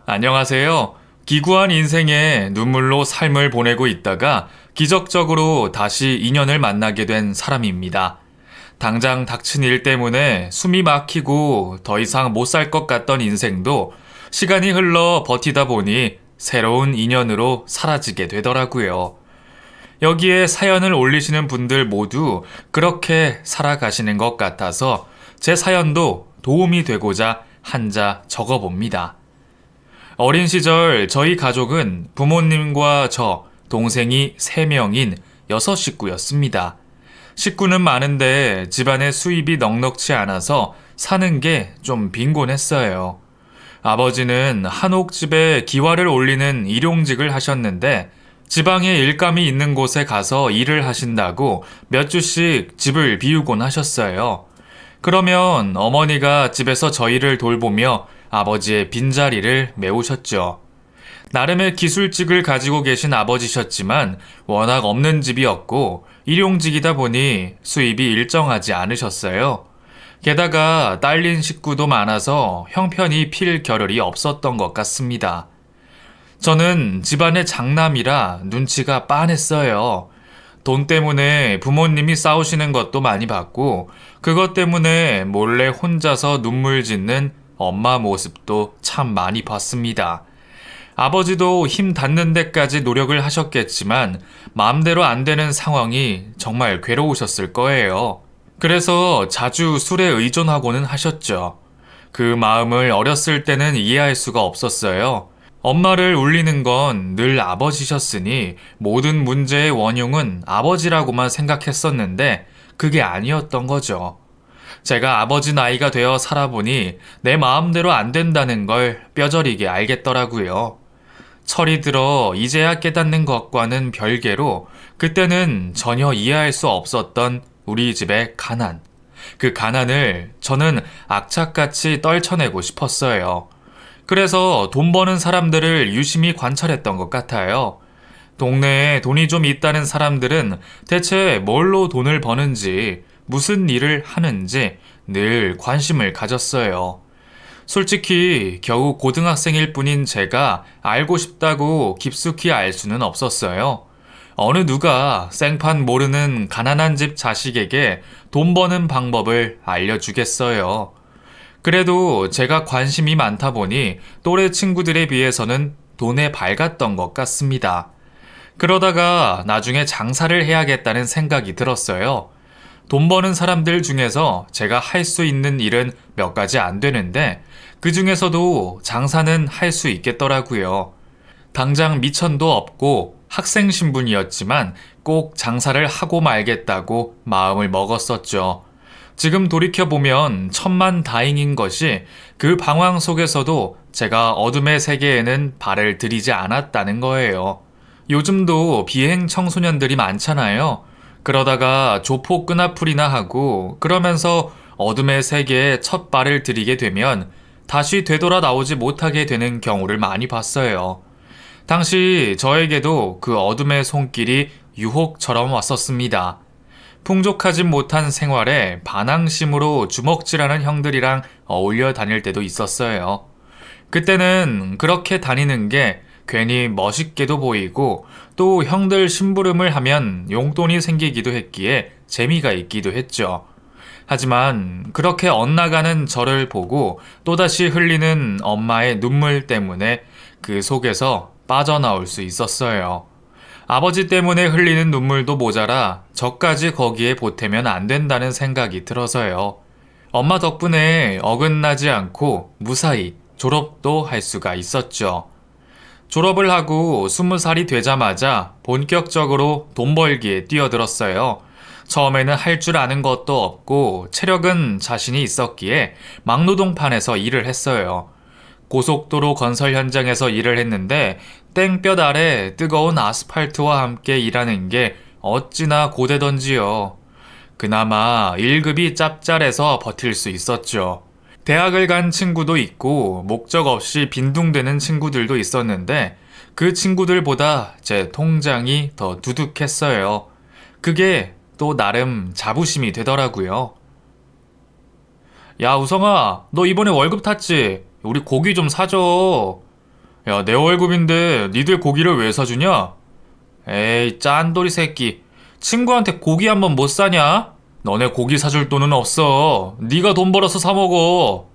안녕하세요. 기구한 인생에 눈물로 삶을 보내고 있다가 기적적으로 다시 인연을 만나게 된 사람입니다. 당장 닥친 일 때문에 숨이 막히고 더 이상 못 살 것 같던 인생도 시간이 흘러 버티다 보니 새로운 인연으로 사라지게 되더라고요. 여기에 사연을 올리시는 분들 모두 그렇게 살아가시는 것 같아서 제 사연도 도움이 되고자 한자 적어봅니다. 어린 시절 저희 가족은 부모님과 저, 동생이 3명인 6식구였습니다. 식구는 많은데 집안의 수입이 넉넉지 않아서 사는 게 좀 빈곤했어요. 아버지는 한옥집에 기와를 올리는 일용직을 하셨는데 지방에 일감이 있는 곳에 가서 일을 하신다고 몇 주씩 집을 비우곤 하셨어요. 그러면 어머니가 집에서 저희를 돌보며 아버지의 빈자리를 메우셨죠. 나름의 기술직을 가지고 계신 아버지셨지만 워낙 없는 집이었고 일용직이다 보니 수입이 일정하지 않으셨어요. 게다가 딸린 식구도 많아서 형편이 필 겨를이 없었던 것 같습니다. 저는 집안의 장남이라 눈치가 빤했어요. 돈 때문에 부모님이 싸우시는 것도 많이 봤고 그것 때문에 몰래 혼자서 눈물 짓는 엄마 모습도 참 많이 봤습니다. 아버지도 힘 닿는 데까지 노력을 하셨겠지만 마음대로 안 되는 상황이 정말 괴로우셨을 거예요. 그래서 자주 술에 의존하고는 하셨죠. 그 마음을 어렸을 때는 이해할 수가 없었어요. 엄마를 울리는 건 늘 아버지셨으니 모든 문제의 원흉은 아버지라고만 생각했었는데 그게 아니었던 거죠. 제가 아버지 나이가 되어 살아보니 내 마음대로 안 된다는 걸 뼈저리게 알겠더라고요. 철이 들어 이제야 깨닫는 것과는 별개로 그때는 전혀 이해할 수 없었던 우리 집의 가난. 그 가난을 저는 악착같이 떨쳐내고 싶었어요. 그래서 돈 버는 사람들을 유심히 관찰했던 것 같아요. 동네에 돈이 좀 있다는 사람들은 대체 뭘로 돈을 버는지, 무슨 일을 하는지 늘 관심을 가졌어요. 솔직히 겨우 고등학생일 뿐인 제가 알고 싶다고 깊숙이 알 수는 없었어요. 어느 누가 생판 모르는 가난한 집 자식에게 돈 버는 방법을 알려주겠어요. 그래도 제가 관심이 많다 보니 또래 친구들에 비해서는 돈에 밝았던 것 같습니다. 그러다가 나중에 장사를 해야겠다는 생각이 들었어요. 돈 버는 사람들 중에서 제가 할 수 있는 일은 몇 가지 안 되는데 그 중에서도 장사는 할 수 있겠더라고요. 당장 미천도 없고 학생 신분이었지만 꼭 장사를 하고 말겠다고 마음을 먹었었죠. 지금 돌이켜보면 천만다행인 것이 그 방황 속에서도 제가 어둠의 세계에는 발을 들이지 않았다는 거예요. 요즘도 비행 청소년들이 많잖아요. 그러다가 조폭 끈앞풀이나 하고 그러면서 어둠의 세계에 첫 발을 들이게 되면 다시 되돌아 나오지 못하게 되는 경우를 많이 봤어요. 당시 저에게도 그 어둠의 손길이 유혹처럼 왔었습니다. 풍족하지 못한 생활에 반항심으로 주먹질하는 형들이랑 어울려 다닐 때도 있었어요. 그때는 그렇게 다니는 게 괜히 멋있게도 보이고 또 형들 심부름을 하면 용돈이 생기기도 했기에 재미가 있기도 했죠. 하지만 그렇게 엇나가는 저를 보고 또다시 흘리는 엄마의 눈물 때문에 그 속에서 빠져나올 수 있었어요. 아버지 때문에 흘리는 눈물도 모자라 저까지 거기에 보태면 안 된다는 생각이 들어서요. 엄마 덕분에 어긋나지 않고 무사히 졸업도 할 수가 있었죠. 졸업을 하고 20살이 되자마자 본격적으로 돈 벌기에 뛰어들었어요. 처음에는 할 줄 아는 것도 없고 체력은 자신이 있었기에 막노동판에서 일을 했어요. 고속도로 건설 현장에서 일을 했는데 땡볕 아래 뜨거운 아스팔트와 함께 일하는 게 어찌나 고되던지요. 그나마 1급이 짭짤해서 버틸 수 있었죠. 대학을 간 친구도 있고 목적 없이 빈둥대는 친구들도 있었는데 그 친구들보다 제 통장이 더 두둑했어요. 그게 또 나름 자부심이 되더라고요. 야, 우성아, 너 이번에 월급 탔지? 우리 고기 좀 사줘. 야, 내 월급인데 니들 고기를 왜 사주냐? 에이, 짠돌이 새끼. 친구한테 고기 한 번 못 사냐? 너네 고기 사줄 돈은 없어. 네가 돈 벌어서 사 먹어.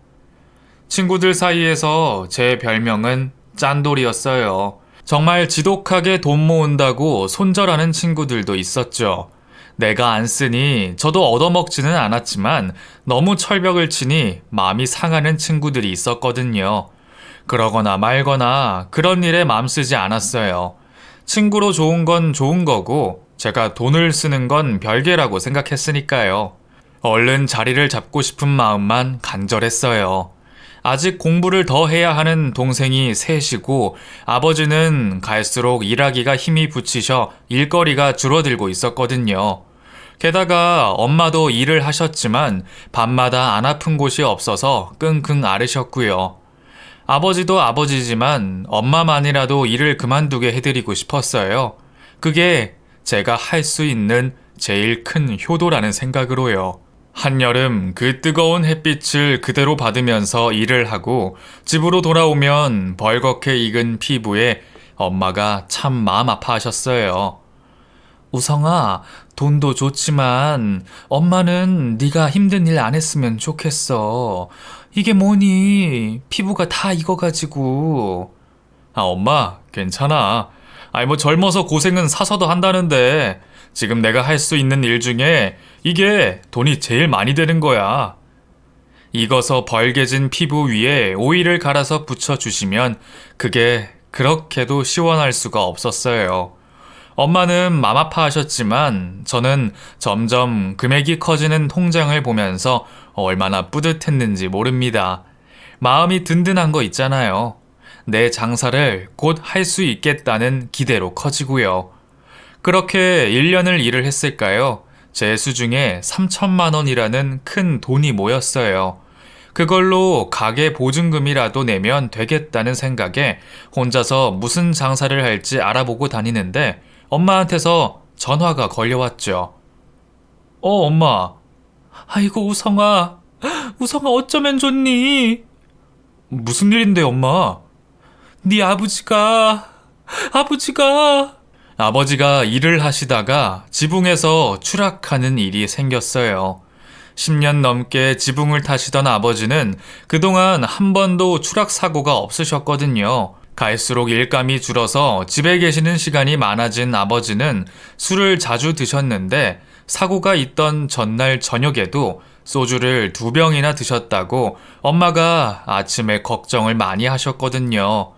친구들 사이에서 제 별명은 짠돌이였어요. 정말 지독하게 돈 모은다고 손절하는 친구들도 있었죠. 내가 안 쓰니 저도 얻어먹지는 않았지만 너무 철벽을 치니 마음이 상하는 친구들이 있었거든요. 그러거나 말거나 그런 일에 맘 쓰지 않았어요. 친구로 좋은 건 좋은 거고 제가 돈을 쓰는 건 별개라고 생각했으니까요. 얼른 자리를 잡고 싶은 마음만 간절했어요. 아직 공부를 더 해야 하는 동생이 셋이고 아버지는 갈수록 일하기가 힘이 붙이셔 일거리가 줄어들고 있었거든요. 게다가 엄마도 일을 하셨지만 밤마다 안 아픈 곳이 없어서 끙끙 앓으셨고요. 아버지도 아버지지만 엄마만이라도 일을 그만두게 해드리고 싶었어요. 그게 제가 할 수 있는 제일 큰 효도라는 생각으로요. 한여름 그 뜨거운 햇빛을 그대로 받으면서 일을 하고 집으로 돌아오면 벌겋게 익은 피부에 엄마가 참 마음 아파하셨어요. 우성아, 돈도 좋지만 엄마는 네가 힘든 일 안 했으면 좋겠어. 이게 뭐니? 피부가 다 익어가지고. 아, 엄마, 괜찮아. 아니, 뭐 젊어서 고생은 사서도 한다는데 지금 내가 할 수 있는 일 중에 이게 돈이 제일 많이 되는 거야. 익어서 벌게진 피부 위에 오일을 갈아서 붙여주시면 그게 그렇게도 시원할 수가 없었어요. 엄마는 맘 아파하셨지만 저는 점점 금액이 커지는 통장을 보면서 얼마나 뿌듯했는지 모릅니다. 마음이 든든한 거 있잖아요. 내 장사를 곧 할 수 있겠다는 기대로 커지고요. 그렇게 1년을 일을 했을까요? 제 수중에 3천만 원이라는 큰 돈이 모였어요. 그걸로 가게 보증금이라도 내면 되겠다는 생각에 혼자서 무슨 장사를 할지 알아보고 다니는데 엄마한테서 전화가 걸려왔죠. 엄마. 아이고, 우성아. 우성아, 어쩌면 좋니? 무슨 일인데, 엄마? 네 아버지가 일을 하시다가 지붕에서 추락하는 일이 생겼어요. 10년 넘게 지붕을 타시던 아버지는 그동안 한 번도 추락 사고가 없으셨거든요. 갈수록 일감이 줄어서 집에 계시는 시간이 많아진 아버지는 술을 자주 드셨는데 사고가 있던 전날 저녁에도 소주를 2병이나 드셨다고 엄마가 아침에 걱정을 많이 하셨거든요.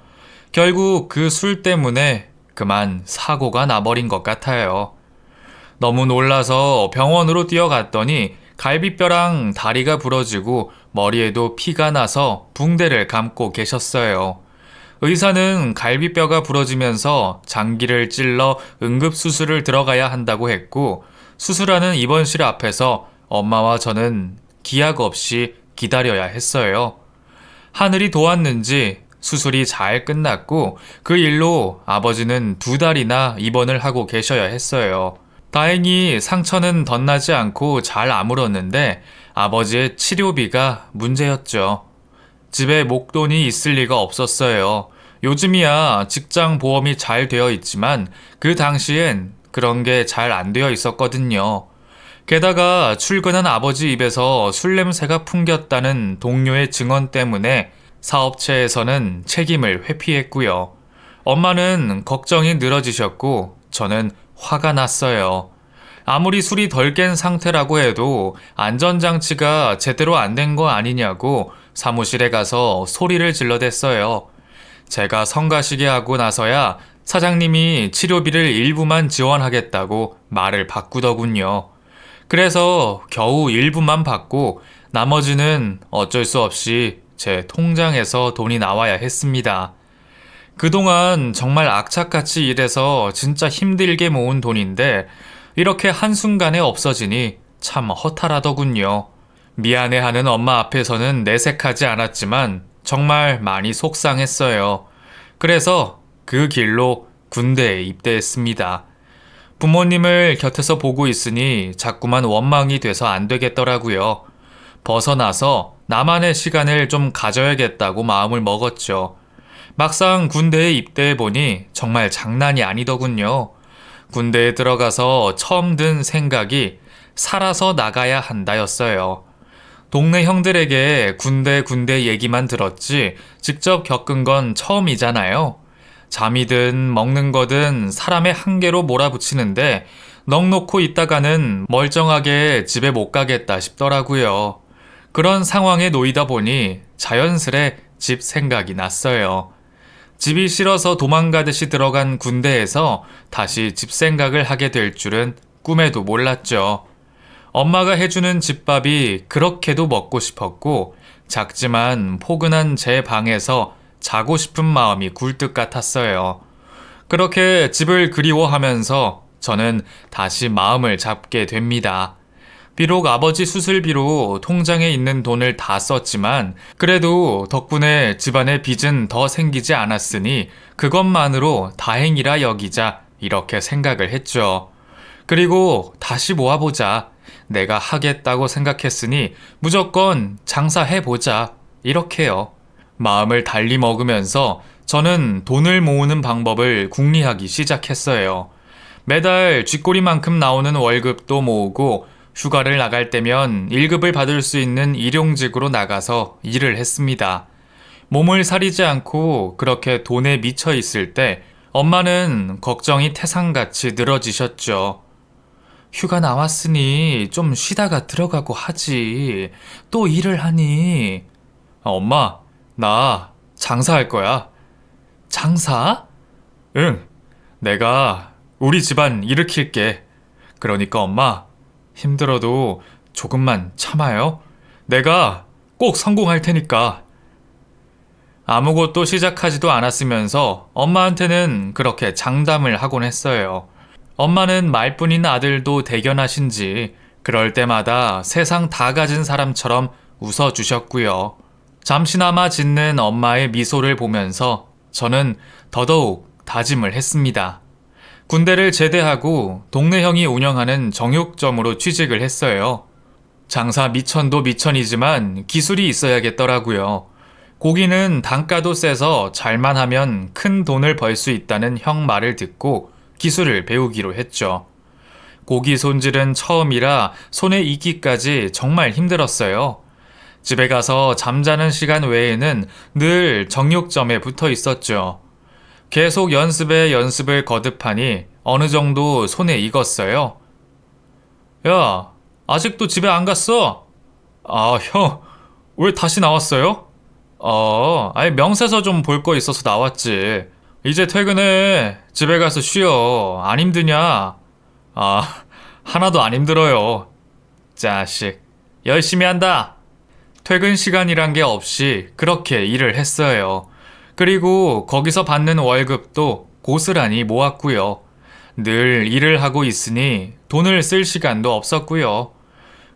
결국 그 술 때문에 그만 사고가 나버린 것 같아요. 너무 놀라서 병원으로 뛰어갔더니 갈비뼈랑 다리가 부러지고 머리에도 피가 나서 붕대를 감고 계셨어요. 의사는 갈비뼈가 부러지면서 장기를 찔러 응급수술을 들어가야 한다고 했고 수술하는 입원실 앞에서 엄마와 저는 기약 없이 기다려야 했어요. 하늘이 도왔는지 수술이 잘 끝났고 그 일로 아버지는 2달이나 입원을 하고 계셔야 했어요. 다행히 상처는 덧나지 않고 잘 아물었는데 아버지의 치료비가 문제였죠. 집에 목돈이 있을 리가 없었어요. 요즘이야 직장 보험이 잘 되어 있지만 그 당시엔 그런 게 잘 안 되어 있었거든요. 게다가 출근한 아버지 입에서 술 냄새가 풍겼다는 동료의 증언 때문에 사업체에서는 책임을 회피했고요. 엄마는 걱정이 늘어지셨고 저는 화가 났어요. 아무리 술이 덜 깬 상태라고 해도 안전장치가 제대로 안 된 거 아니냐고 사무실에 가서 소리를 질러댔어요. 제가 성가시게 하고 나서야 사장님이 치료비를 일부만 지원하겠다고 말을 바꾸더군요. 그래서 겨우 일부만 받고 나머지는 어쩔 수 없이 제 통장에서 돈이 나와야 했습니다. 그동안 정말 악착같이 일해서 진짜 힘들게 모은 돈인데 이렇게 한순간에 없어지니 참 허탈하더군요. 미안해하는 엄마 앞에서는 내색하지 않았지만 정말 많이 속상했어요. 그래서 그 길로 군대에 입대했습니다. 부모님을 곁에서 보고 있으니 자꾸만 원망이 돼서 안 되겠더라고요. 벗어나서 나만의 시간을 좀 가져야겠다고 마음을 먹었죠. 막상 군대에 입대해보니 정말 장난이 아니더군요. 군대에 들어가서 처음 든 생각이 살아서 나가야 한다였어요. 동네 형들에게 군대 얘기만 들었지 직접 겪은 건 처음이잖아요. 잠이든 먹는 거든 사람의 한계로 몰아붙이는데 넋 놓고 있다가는 멀쩡하게 집에 못 가겠다 싶더라고요. 그런 상황에 놓이다 보니 자연스레 집 생각이 났어요. 집이 싫어서 도망가듯이 들어간 군대에서 다시 집 생각을 하게 될 줄은 꿈에도 몰랐죠. 엄마가 해주는 집밥이 그렇게도 먹고 싶었고 작지만 포근한 제 방에서 자고 싶은 마음이 굴뚝 같았어요. 그렇게 집을 그리워하면서 저는 다시 마음을 잡게 됩니다. 비록 아버지 수술비로 통장에 있는 돈을 다 썼지만 그래도 덕분에 집안의 빚은 더 생기지 않았으니 그것만으로 다행이라 여기자 이렇게 생각을 했죠. 그리고 다시 모아보자. 내가 하겠다고 생각했으니 무조건 장사해보자. 이렇게요. 마음을 달리 먹으면서 저는 돈을 모으는 방법을 궁리하기 시작했어요. 매달 쥐꼬리만큼 나오는 월급도 모으고 휴가를 나갈 때면 1급을 받을 수 있는 일용직으로 나가서 일을 했습니다. 몸을 사리지 않고 그렇게 돈에 미쳐 있을 때 엄마는 걱정이 태산같이 늘어지셨죠. 휴가 나왔으니 좀 쉬다가 들어가고 하지. 또 일을 하니. 엄마, 나 장사할 거야. 장사? 응, 내가 우리 집안 일으킬게. 그러니까 엄마, 힘들어도 조금만 참아요. 내가 꼭 성공할 테니까. 아무것도 시작하지도 않았으면서 엄마한테는 그렇게 장담을 하곤 했어요. 엄마는 말뿐인 아들도 대견하신지 그럴 때마다 세상 다 가진 사람처럼 웃어주셨고요. 잠시나마 짓는 엄마의 미소를 보면서 저는 더더욱 다짐을 했습니다. 군대를 제대하고 동네 형이 운영하는 정육점으로 취직을 했어요. 장사 미천도 미천이지만 기술이 있어야겠더라고요. 고기는 단가도 세서 잘만 하면 큰 돈을 벌 수 있다는 형 말을 듣고 기술을 배우기로 했죠. 고기 손질은 처음이라 손에 익기까지 정말 힘들었어요. 집에 가서 잠자는 시간 외에는 늘 정육점에 붙어 있었죠. 계속 연습에 연습을 거듭하니 어느 정도 손에 익었어요. 야, 아직도 집에 안 갔어? 아, 형, 왜 다시 나왔어요? 아니 명세서 좀 볼 거 있어서 나왔지. 이제 퇴근해. 집에 가서 쉬어. 안 힘드냐? 아, 하나도 안 힘들어요. 자식, 열심히 한다. 퇴근 시간이란 게 없이 그렇게 일을 했어요. 그리고 거기서 받는 월급도 고스란히 모았고요. 늘 일을 하고 있으니 돈을 쓸 시간도 없었고요.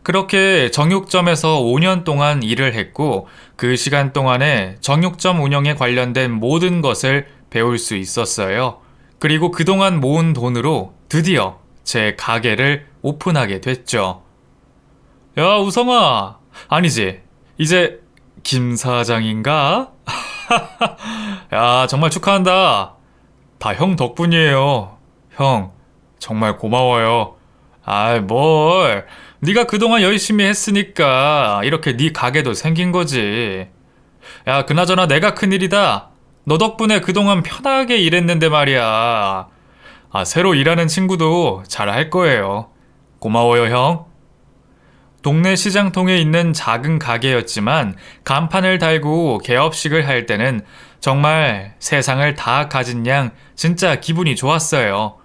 그렇게 정육점에서 5년 동안 일을 했고 그 시간 동안에 정육점 운영에 관련된 모든 것을 배울 수 있었어요. 그리고 그동안 모은 돈으로 드디어 제 가게를 오픈하게 됐죠. 야, 우성아. 아니지. 이제 김 사장인가? 야, 정말 축하한다. 다 형 덕분이에요. 형, 정말 고마워요. 아이, 뭘. 네가 그동안 열심히 했으니까 이렇게 네 가게도 생긴 거지. 야, 그나저나 내가 큰일이다. 너 덕분에 그동안 편하게 일했는데 말이야. 아, 새로 일하는 친구도 잘 할 거예요. 고마워요, 형. 동네 시장통에 있는 작은 가게였지만 간판을 달고 개업식을 할 때는 정말 세상을 다 가진 양 진짜 기분이 좋았어요.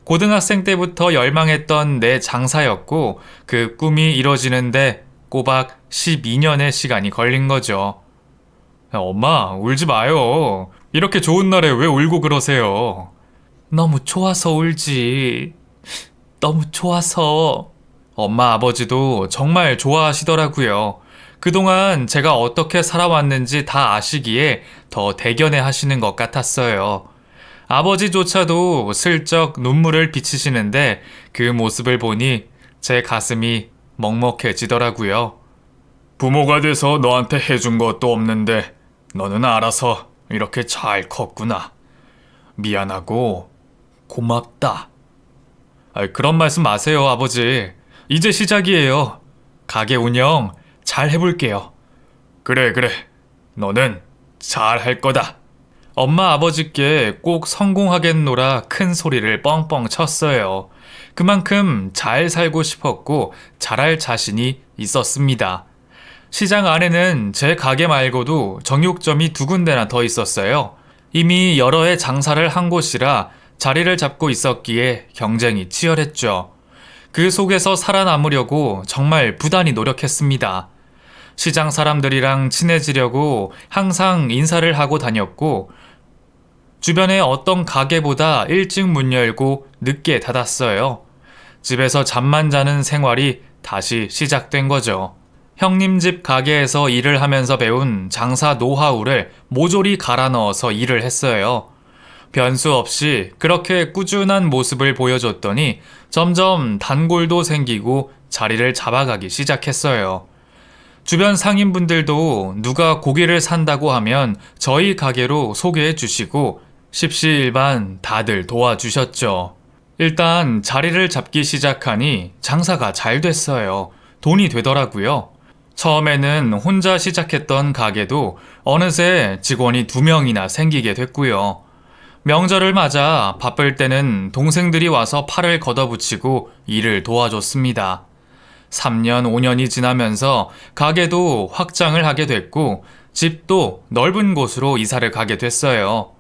고등학생 때부터 열망했던 내 장사였고 그 꿈이 이뤄지는데 꼬박 12년의 시간이 걸린 거죠. 야, 엄마, 울지 마요. 이렇게 좋은 날에 왜 울고 그러세요? 너무 좋아서 울지. 너무 좋아서. 엄마 아버지도 정말 좋아하시더라고요. 그동안 제가 어떻게 살아왔는지 다 아시기에 더 대견해 하시는 것 같았어요. 아버지조차도 슬쩍 눈물을 비치시는데 그 모습을 보니 제 가슴이 먹먹해지더라고요. 부모가 돼서 너한테 해준 것도 없는데 너는 알아서 이렇게 잘 컸구나. 미안하고 고맙다. 그런 말씀 마세요, 아버지. 이제 시작이에요. 가게 운영 잘 해볼게요. 그래, 그래. 너는 잘 할 거다. 엄마 아버지께 꼭 성공하겠노라 큰 소리를 뻥뻥 쳤어요. 그만큼 잘 살고 싶었고 잘할 자신이 있었습니다. 시장 안에는 제 가게 말고도 정육점이 2군데나 더 있었어요. 이미 여러 해 장사를 한 곳이라 자리를 잡고 있었기에 경쟁이 치열했죠. 그 속에서 살아남으려고 정말 부단히 노력했습니다. 시장 사람들이랑 친해지려고 항상 인사를 하고 다녔고, 주변에 어떤 가게보다 일찍 문 열고 늦게 닫았어요. 집에서 잠만 자는 생활이 다시 시작된 거죠. 형님 집 가게에서 일을 하면서 배운 장사 노하우를 모조리 갈아 넣어서 일을 했어요. 변수 없이 그렇게 꾸준한 모습을 보여줬더니 점점 단골도 생기고 자리를 잡아가기 시작했어요. 주변 상인분들도 누가 고기를 산다고 하면 저희 가게로 소개해 주시고 십시일반 다들 도와주셨죠. 일단 자리를 잡기 시작하니 장사가 잘 됐어요. 돈이 되더라고요. 처음에는 혼자 시작했던 가게도 어느새 직원이 2명이나 생기게 됐고요. 명절을 맞아 바쁠 때는 동생들이 와서 팔을 걷어붙이고 일을 도와줬습니다. 3년, 5년이 지나면서 가게도 확장을 하게 됐고 집도 넓은 곳으로 이사를 가게 됐어요.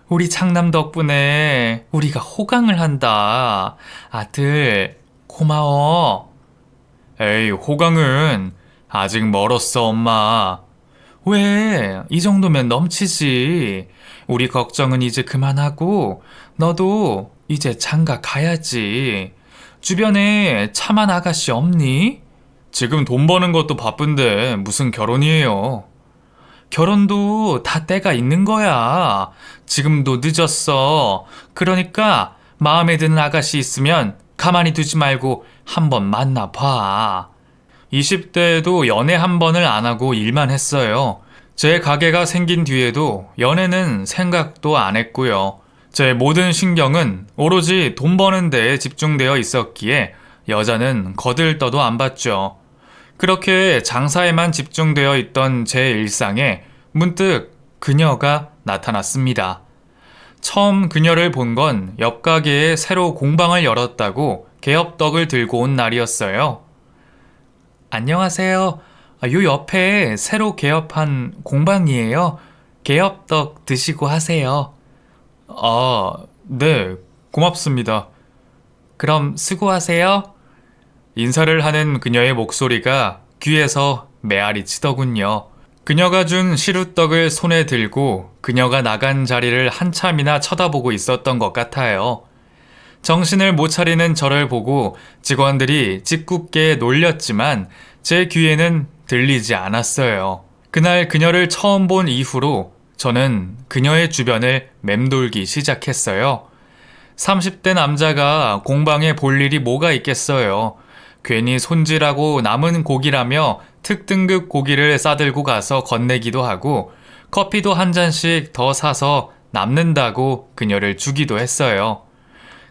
우리 장남 덕분에 우리가 호강을 한다. 아들, 고마워. 에이, 호강은 아직 멀었어, 엄마. 왜? 이 정도면 넘치지. 우리 걱정은 이제 그만하고 너도 이제 장가 가야지. 주변에 참한 아가씨 없니? 지금 돈 버는 것도 바쁜데 무슨 결혼이에요? 결혼도 다 때가 있는 거야. 지금도 늦었어. 그러니까 마음에 드는 아가씨 있으면 가만히 두지 말고 한번 만나봐. 20대에도 연애 한 번을 안 하고 일만 했어요. 제 가게가 생긴 뒤에도 연애는 생각도 안 했고요. 제 모든 신경은 오로지 돈 버는 데에 집중되어 있었기에 여자는 거들떠도 안 봤죠. 그렇게 장사에만 집중되어 있던 제 일상에 문득 그녀가 나타났습니다. 처음 그녀를 본 건 옆 가게에 새로 공방을 열었다고 개업떡을 들고 온 날이었어요. 안녕하세요. 요 옆에 새로 개업한 공방이에요. 개업떡 드시고 하세요. 아, 네, 고맙습니다. 그럼 수고하세요. 인사를 하는 그녀의 목소리가 귀에서 메아리 치더군요. 그녀가 준 시루떡을 손에 들고 그녀가 나간 자리를 한참이나 쳐다보고 있었던 것 같아요. 정신을 못 차리는 저를 보고 직원들이 짓궂게 놀렸지만 제 귀에는 들리지 않았어요. 그날 그녀를 처음 본 이후로 저는 그녀의 주변을 맴돌기 시작했어요. 30대 남자가 공방에 볼 일이 뭐가 있겠어요. 괜히 손질하고 남은 고기라며 특등급 고기를 싸들고 가서 건네기도 하고 커피도 한 잔씩 더 사서 남는다고 그녀를 주기도 했어요.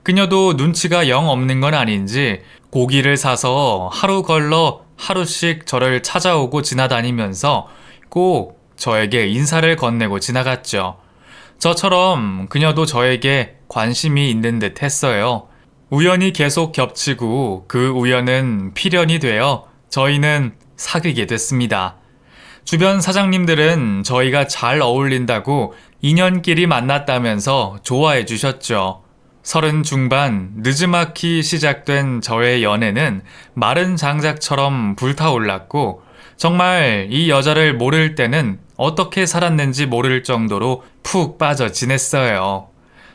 그녀도 눈치가 영 없는 건 아닌지 고기를 사서 하루 걸러 하루씩 저를 찾아오고 지나다니면서 꼭 저에게 인사를 건네고 지나갔죠. 저처럼 그녀도 저에게 관심이 있는 듯 했어요. 우연이 계속 겹치고 그 우연은 필연이 되어 저희는 사귀게 됐습니다. 주변 사장님들은 저희가 잘 어울린다고 인연끼리 만났다면서 좋아해 주셨죠. 30 중반 느지막이 시작된 저의 연애는 마른 장작처럼 불타올랐고 정말 이 여자를 모를 때는 어떻게 살았는지 모를 정도로 푹 빠져 지냈어요.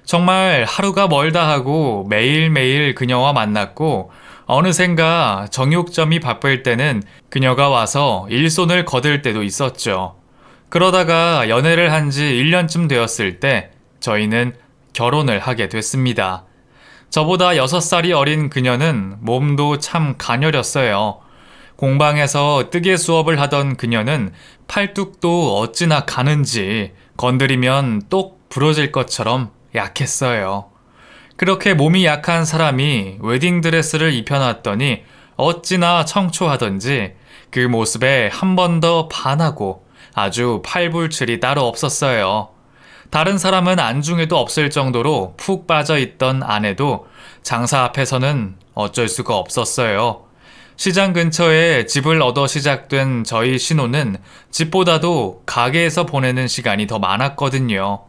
정말 하루가 멀다 하고 매일매일 그녀와 만났고 어느샌가 정육점이 바쁠 때는 그녀가 와서 일손을 거들 때도 있었죠. 그러다가 연애를 한 지 1년쯤 되었을 때 저희는 결혼을 하게 됐습니다. 저보다 6살이 어린 그녀는 몸도 참 가녀렸어요. 공방에서 뜨개 수업을 하던 그녀는 팔뚝도 어찌나 가는지 건드리면 똑 부러질 것처럼 약했어요. 그렇게 몸이 약한 사람이 웨딩드레스를 입혀놨더니 어찌나 청초하던지 그 모습에 한 번 더 반하고 아주 팔불출이 따로 없었어요. 다른 사람은 안중에도 없을 정도로 푹 빠져있던 아내도 장사 앞에서는 어쩔 수가 없었어요. 시장 근처에 집을 얻어 시작된 저희 신혼은 집보다도 가게에서 보내는 시간이 더 많았거든요.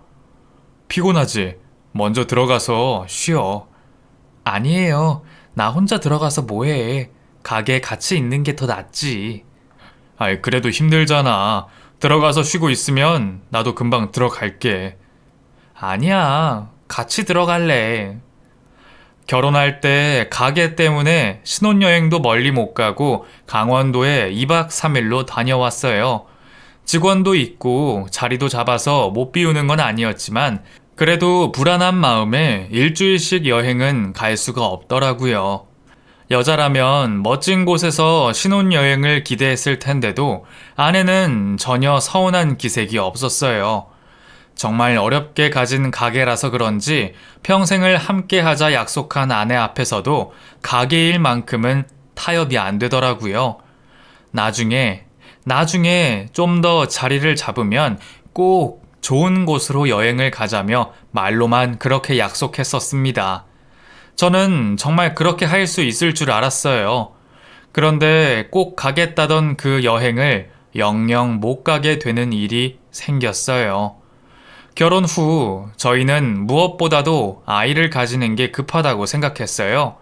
피곤하지? 먼저 들어가서 쉬어. 아니에요. 나 혼자 들어가서 뭐해. 가게에 같이 있는 게 더 낫지. 아이, 그래도 힘들잖아. 들어가서 쉬고 있으면 나도 금방 들어갈게. 아니야. 같이 들어갈래. 결혼할 때 가게 때문에 신혼여행도 멀리 못 가고 강원도에 2박 3일로 다녀왔어요. 직원도 있고 자리도 잡아서 못 비우는 건 아니었지만 그래도 불안한 마음에 일주일씩 여행은 갈 수가 없더라고요. 여자라면 멋진 곳에서 신혼여행을 기대했을 텐데도 아내는 전혀 서운한 기색이 없었어요. 정말 어렵게 가진 가게라서 그런지 평생을 함께 하자 약속한 아내 앞에서도 가게일 만큼은 타협이 안 되더라고요. 나중에 좀 더 자리를 잡으면 꼭 좋은 곳으로 여행을 가자며 말로만 그렇게 약속했었습니다. 저는 정말 그렇게 할 수 있을 줄 알았어요. 그런데 꼭 가겠다던 그 여행을 영영 못 가게 되는 일이 생겼어요. 결혼 후 저희는 무엇보다도 아이를 가지는 게 급하다고 생각했어요.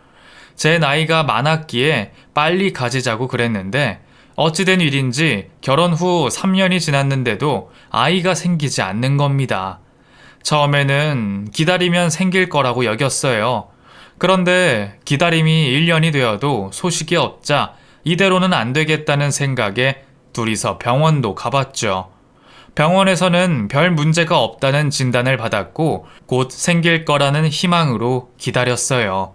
제 나이가 많았기에 빨리 가지자고 그랬는데 어찌된 일인지 결혼 후 3년이 지났는데도 아이가 생기지 않는 겁니다. 처음에는 기다리면 생길 거라고 여겼어요. 그런데 기다림이 1년이 되어도 소식이 없자 이대로는 안 되겠다는 생각에 둘이서 병원도 가봤죠. 병원에서는 별 문제가 없다는 진단을 받았고 곧 생길 거라는 희망으로 기다렸어요.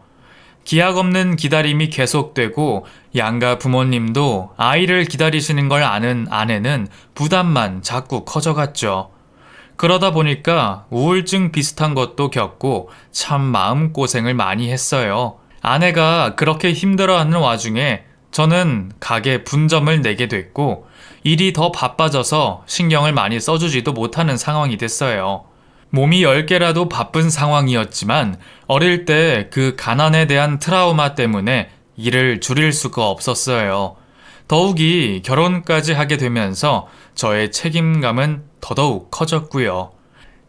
기약 없는 기다림이 계속되고 양가 부모님도 아이를 기다리시는 걸 아는 아내는 부담만 자꾸 커져갔죠. 그러다 보니까 우울증 비슷한 것도 겪고 참 마음고생을 많이 했어요. 아내가 그렇게 힘들어하는 와중에 저는 가게 분점을 내게 됐고 일이 더 바빠져서 신경을 많이 써주지도 못하는 상황이 됐어요. 몸이 10개라도 바쁜 상황이었지만 어릴 때 그 가난에 대한 트라우마 때문에 일을 줄일 수가 없었어요. 더욱이 결혼까지 하게 되면서 저의 책임감은 더더욱 커졌고요.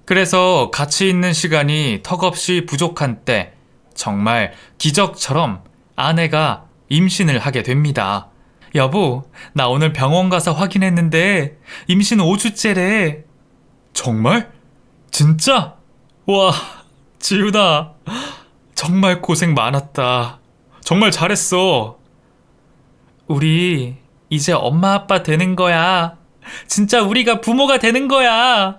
그래서 같이 있는 시간이 턱없이 부족한 때 정말 기적처럼 아내가 임신을 하게 됩니다. 여보, 나 오늘 병원 가서 확인했는데 임신 5주째래. 정말? 진짜? 와, 지훈아. 정말 고생 많았다. 정말 잘했어. 우리 이제 엄마 아빠 되는 거야. 진짜 우리가 부모가 되는 거야.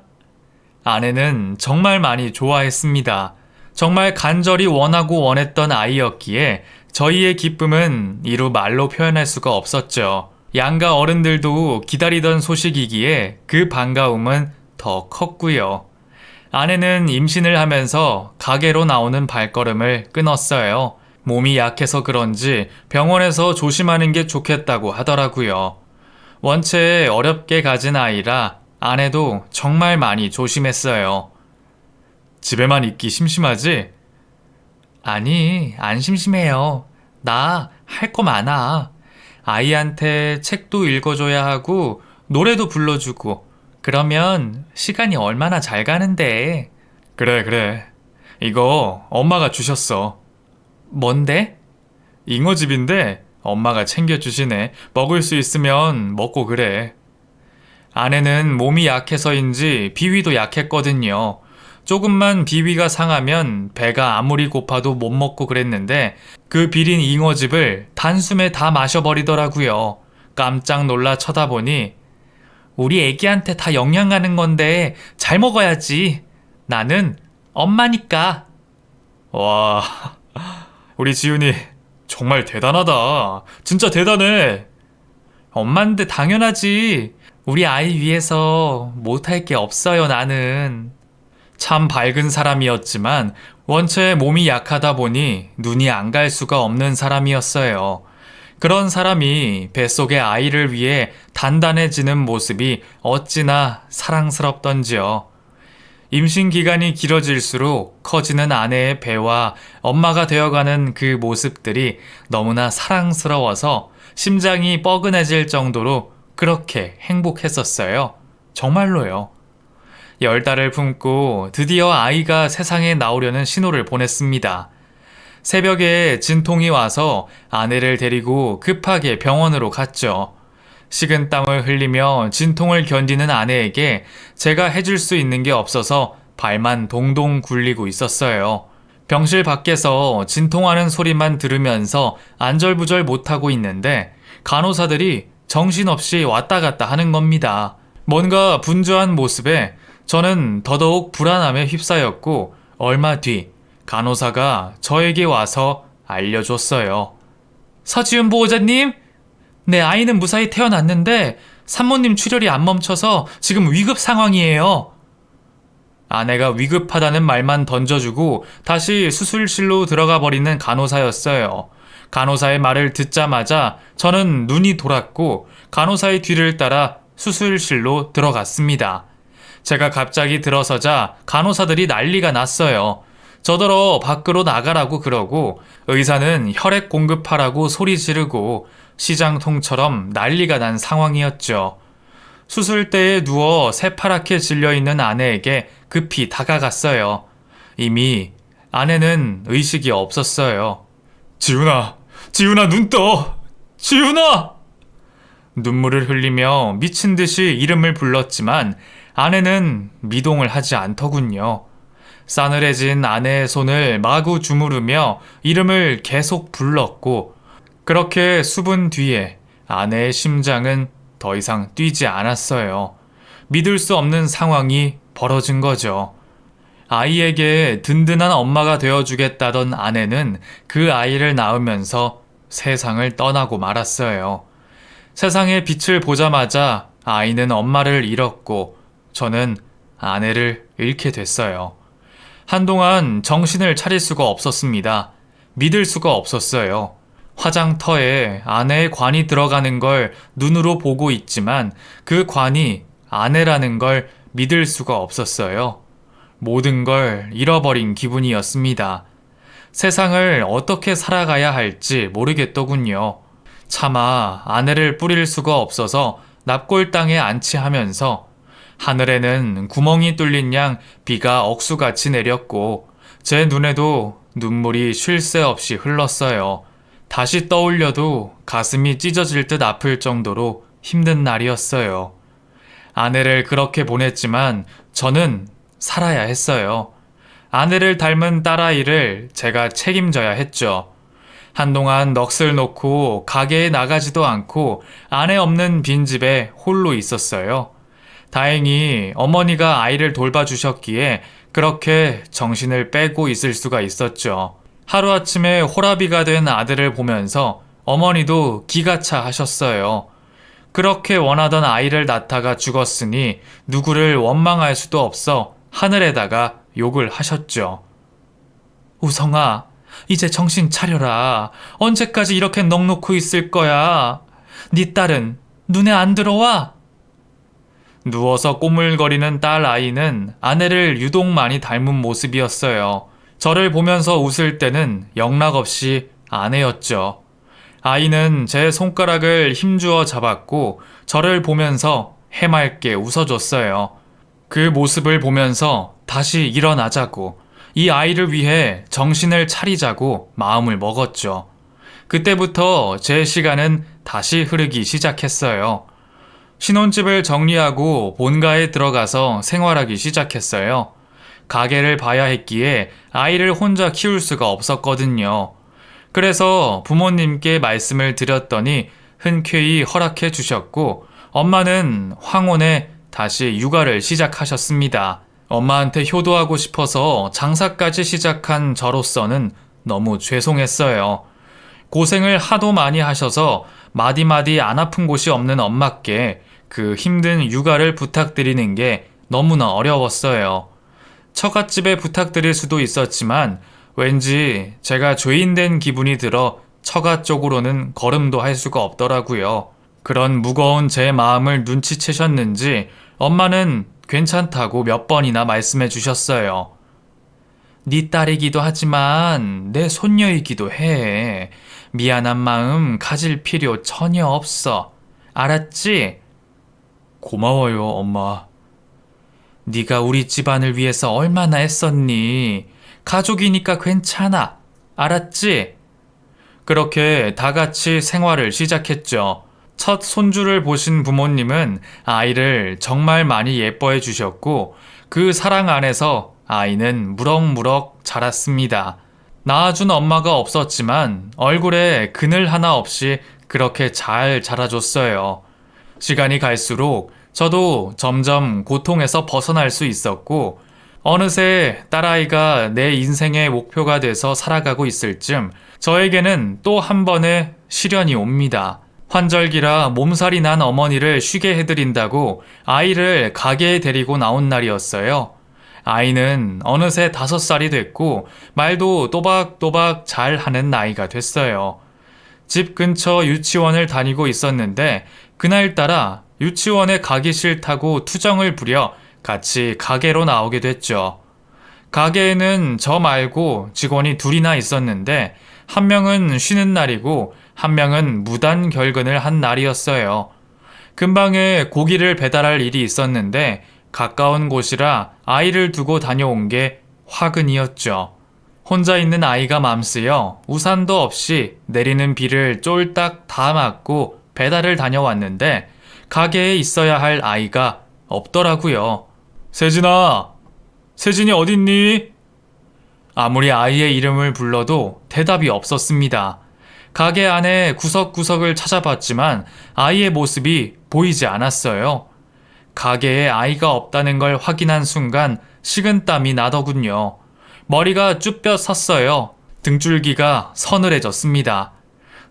아내는 정말 많이 좋아했습니다. 정말 간절히 원하고 원했던 아이였기에 저희의 기쁨은 이루 말로 표현할 수가 없었죠. 양가 어른들도 기다리던 소식이기에 그 반가움은 더 컸고요. 아내는 임신을 하면서 가게로 나오는 발걸음을 끊었어요. 몸이 약해서 그런지 병원에서 조심하는 게 좋겠다고 하더라고요. 원체 어렵게 가진 아이라 아내도 정말 많이 조심했어요. 집에만 있기 심심하지? 아니, 안 심심해요. 나 할 거 많아. 아이한테 책도 읽어줘야 하고 노래도 불러주고 그러면 시간이 얼마나 잘 가는데. 그래. 이거 엄마가 주셨어. 뭔데? 잉어집인데 엄마가 챙겨주시네. 먹을 수 있으면 먹고 그래. 아내는 몸이 약해서인지 비위도 약했거든요. 조금만 비위가 상하면 배가 아무리 고파도 못 먹고 그랬는데 그 비린 잉어즙을 단숨에 다 마셔버리더라고요. 깜짝 놀라 쳐다보니 우리 애기한테 다 영양 가는 건데 잘 먹어야지. 나는 엄마니까. 와, 우리 지훈이 정말 대단하다. 진짜 대단해. 엄마인데 당연하지. 우리 아이 위해서 못할 게 없어요, 나는. 참 밝은 사람이었지만 원체 몸이 약하다 보니 눈이 안 갈 수가 없는 사람이었어요. 그런 사람이 뱃속의 아이를 위해 단단해지는 모습이 어찌나 사랑스럽던지요. 임신 기간이 길어질수록 커지는 아내의 배와 엄마가 되어가는 그 모습들이 너무나 사랑스러워서 심장이 뻐근해질 정도로 그렇게 행복했었어요. 정말로요. 10달을 품고 드디어 아이가 세상에 나오려는 신호를 보냈습니다. 새벽에 진통이 와서 아내를 데리고 급하게 병원으로 갔죠. 식은땀을 흘리며 진통을 견디는 아내에게 제가 해줄 수 있는 게 없어서 발만 동동 굴리고 있었어요. 병실 밖에서 진통하는 소리만 들으면서 안절부절 못하고 있는데 간호사들이 정신없이 왔다 갔다 하는 겁니다. 뭔가 분주한 모습에 저는 더더욱 불안함에 휩싸였고 얼마 뒤 간호사가 저에게 와서 알려줬어요. 서지훈 보호자님, 내 아이는 무사히 태어났는데 산모님 출혈이 안 멈춰서 지금 위급 상황이에요. 아내가 위급하다는 말만 던져주고 다시 수술실로 들어가 버리는 간호사였어요. 간호사의 말을 듣자마자 저는 눈이 돌았고 간호사의 뒤를 따라 수술실로 들어갔습니다. 제가 갑자기 들어서자 간호사들이 난리가 났어요. 저더러 밖으로 나가라고 그러고 의사는 혈액 공급하라고 소리 지르고 시장통처럼 난리가 난 상황이었죠. 수술대에 누워 새파랗게 질려있는 아내에게 급히 다가갔어요. 이미 아내는 의식이 없었어요. 지훈아, 지훈아 눈 떠! 지훈아! 눈물을 흘리며 미친 듯이 이름을 불렀지만 아내는 미동을 하지 않더군요. 싸늘해진 아내의 손을 마구 주무르며 이름을 계속 불렀고 그렇게 수분 뒤에 아내의 심장은 더 이상 뛰지 않았어요. 믿을 수 없는 상황이 벌어진 거죠. 아이에게 든든한 엄마가 되어주겠다던 아내는 그 아이를 낳으면서 세상을 떠나고 말았어요. 세상의 빛을 보자마자 아이는 엄마를 잃었고 저는 아내를 잃게 됐어요. 한동안 정신을 차릴 수가 없었습니다. 믿을 수가 없었어요. 화장터에 아내의 관이 들어가는 걸 눈으로 보고 있지만 그 관이 아내라는 걸 믿을 수가 없었어요. 모든 걸 잃어버린 기분이었습니다. 세상을 어떻게 살아가야 할지 모르겠더군요. 차마 아내를 뿌릴 수가 없어서 납골당에 안치하면서 하늘에는 구멍이 뚫린 양 비가 억수같이 내렸고 제 눈에도 눈물이 쉴 새 없이 흘렀어요. 다시 떠올려도 가슴이 찢어질 듯 아플 정도로 힘든 날이었어요. 아내를 그렇게 보냈지만 저는 살아야 했어요. 아내를 닮은 딸아이를 제가 책임져야 했죠. 한동안 넋을 놓고 가게에 나가지도 않고 아내 없는 빈집에 홀로 있었어요. 다행히 어머니가 아이를 돌봐주셨기에 그렇게 정신을 빼고 있을 수가 있었죠. 하루아침에 호라비가 된 아들을 보면서 어머니도 기가 차 하셨어요. 그렇게 원하던 아이를 낳다가 죽었으니 누구를 원망할 수도 없어 하늘에다가 욕을 하셨죠. 우성아, 이제 정신 차려라. 언제까지 이렇게 넋놓고 있을 거야. 네 딸은 눈에 안 들어와? 누워서 꼬물거리는 딸 아이는 아내를 유독 많이 닮은 모습이었어요. 저를 보면서 웃을 때는 영락없이 아내였죠. 아이는 제 손가락을 힘주어 잡았고 저를 보면서 해맑게 웃어줬어요. 그 모습을 보면서 다시 일어나자고, 이 아이를 위해 정신을 차리자고 마음을 먹었죠. 그때부터 제 시간은 다시 흐르기 시작했어요. 신혼집을 정리하고 본가에 들어가서 생활하기 시작했어요. 가게를 봐야 했기에 아이를 혼자 키울 수가 없었거든요. 그래서 부모님께 말씀을 드렸더니 흔쾌히 허락해 주셨고 엄마는 황혼에 다시 육아를 시작하셨습니다. 엄마한테 효도하고 싶어서 장사까지 시작한 저로서는 너무 죄송했어요. 고생을 하도 많이 하셔서 마디마디 안 아픈 곳이 없는 엄마께 그 힘든 육아를 부탁드리는 게 너무나 어려웠어요. 처갓집에 부탁드릴 수도 있었지만 왠지 제가 죄인된 기분이 들어 처가 쪽으로는 걸음도 할 수가 없더라고요. 그런 무거운 제 마음을 눈치채셨는지 엄마는 괜찮다고 몇 번이나 말씀해 주셨어요. 네 딸이기도 하지만 내 손녀이기도 해. 미안한 마음 가질 필요 전혀 없어. 알았지? 고마워요, 엄마. 네가 우리 집안을 위해서 얼마나 애썼니? 가족이니까 괜찮아. 알았지? 그렇게 다 같이 생활을 시작했죠. 첫 손주를 보신 부모님은 아이를 정말 많이 예뻐해 주셨고 그 사랑 안에서 아이는 무럭무럭 자랐습니다. 낳아준 엄마가 없었지만 얼굴에 그늘 하나 없이 그렇게 잘 자라줬어요. 시간이 갈수록 저도 점점 고통에서 벗어날 수 있었고 어느새 딸아이가 내 인생의 목표가 돼서 살아가고 있을 쯤 저에게는 또 한 번의 시련이 옵니다. 환절기라 몸살이 난 어머니를 쉬게 해드린다고 아이를 가게에 데리고 나온 날이었어요. 아이는 어느새 5살이 됐고 말도 또박또박 잘 하는 나이가 됐어요. 집 근처 유치원을 다니고 있었는데 그날따라 유치원에 가기 싫다고 투정을 부려 같이 가게로 나오게 됐죠. 가게에는 저 말고 직원이 둘이나 있었는데 한 명은 쉬는 날이고 한 명은 무단 결근을 한 날이었어요. 근방에 고기를 배달할 일이 있었는데 가까운 곳이라 아이를 두고 다녀온 게 화근이었죠. 혼자 있는 아이가 맘쓰여 우산도 없이 내리는 비를 쫄딱 다 맞고 배달을 다녀왔는데 가게에 있어야 할 아이가 없더라고요. 세진아, 세진이 어딨니? 아무리 아이의 이름을 불러도 대답이 없었습니다. 가게 안에 구석구석을 찾아봤지만 아이의 모습이 보이지 않았어요. 가게에 아이가 없다는 걸 확인한 순간 식은땀이 나더군요. 머리가 쭈뼛 섰어요. 등줄기가 서늘해졌습니다.